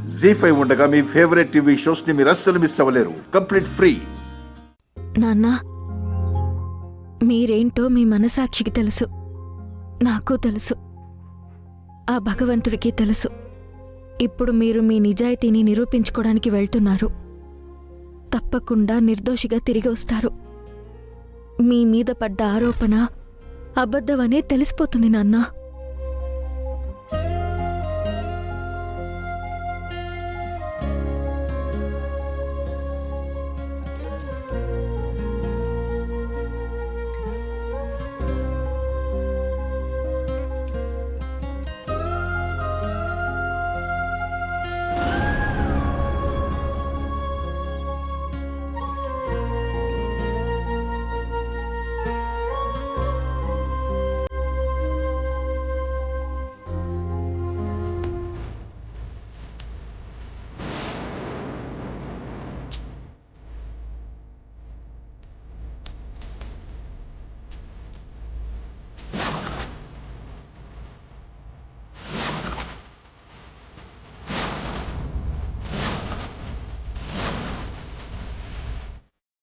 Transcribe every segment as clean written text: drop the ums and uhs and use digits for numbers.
జీ5 ఉండగా మీ favourite TV shows ని మీరు అస్సలు మిస్ అవ్వలేరు. Complete free. నాన్నా, మీరేంటో మీ మనసాక్షికి తెలుసు, నాకు తెలుసు, ఆ భగవంతుడికి తెలుసు. ఇప్పుడు మీరు మీ నిజాయితీని నిరూపించుకోవడానికి వెళ్తున్నారు. తప్పకుండా నిర్దోషిగా తిరిగి వస్తారు. మీ మీద పడ్డ ఆరోపణ అబద్ధమనే తెలిసిపోతుంది నాన్నా.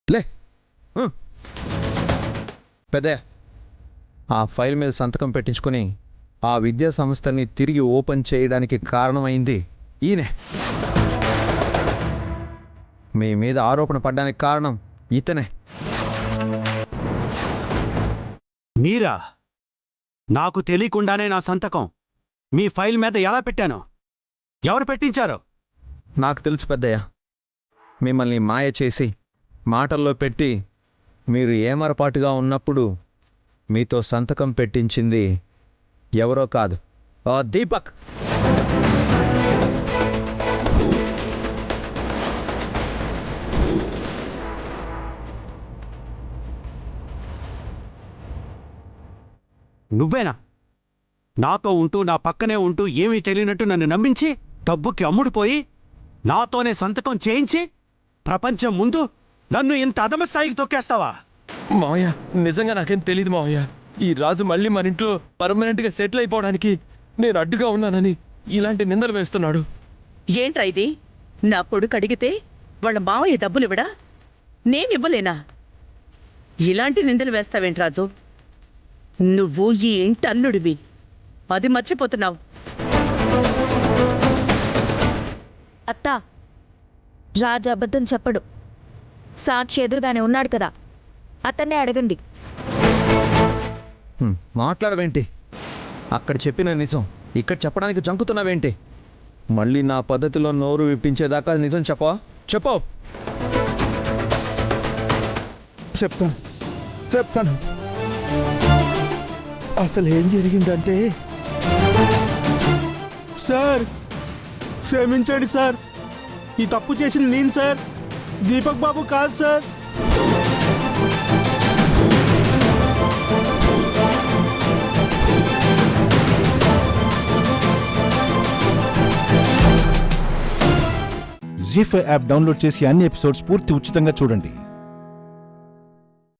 లే పెద్దయ్య, ఆ ఫైల్ మీద సంతకం పెట్టించుకొని ఆ విద్యా సంస్థని తిరిగి ఓపెన్ చేయడానికి కారణమైంది ఈయనే. మీ మీద ఆరోపణ పడ్డానికి కారణం ఇతనే. మీరా? నాకు తెలియకుండానే నా సంతకం మీ ఫైల్ మీద ఎలా పెట్టాను? ఎవరు పెట్టించారు? నాకు తెలుసు పెద్దయ్య. మిమ్మల్ని మాయ చేసి మాటల్లో పెట్టి మీరు ఏమరపాటుగా ఉన్నప్పుడు మీతో సంతకం పెట్టించింది ఎవరో కాదు, ఆ దీపక్. నువ్వేనా? నాతో ఉంటూ నా పక్కనే ఉంటూ ఏమీ తెలియనట్టు నన్ను నమ్మించి డబ్బుకి అమ్ముడుపోయి నాతోనే సంతకం చేయించి ప్రపంచం ముందు నన్ను ఇంత అధమ స్థాయికి తొక్కేస్తావా? మావయ్య, నిజంగా నాకేం తెలీదు మావయ్య. ఈ రాజు మళ్ళీ మన ఇంట్లో పర్మనెంట్గా సెటిల్ అయిపోవడానికి నేను అడ్డుగా ఉన్నానని ఇలాంటి నిందలు వేస్తున్నాడు. ఏంట్రా ఇది? నా కొడుకు అడిగితే వాళ్ళ మావయ్య డబ్బులు ఇవ్వడా? నేనివ్వలేనా? ఇలాంటి నిందలు వేస్తావేంటి రాజు? నువ్వు ఈ ఇంటి అల్లుడివి, అది మర్చిపోతున్నావు. అత్తా, రాజు అబద్ధం చెప్పడు. సాక్షి ఎదురుగానే ఉన్నాడు కదా, అతన్నే అడగండి. మాట్లాడవేంటి? అక్కడ చెప్పిన నిజం ఇక్కడ చెప్పడానికి జంకుతున్నావేంటి? మళ్ళీ నా పద్ధతిలో నోరు విప్పించేదాకా నిజం చెప్పవా? చెప్పు. చెప్తాను. అసలు ఏం జరిగిందంటే, సార్ క్షమించండి సార్, ఈ తప్పు చేసిన నేను సార్, దీపక్ బాబు కాదు సార్. జీ5 యాప్ డౌన్లోడ్ చేసి అన్ని ఎపిసోడ్స్ పూర్తి ఉచితంగా చూడండి.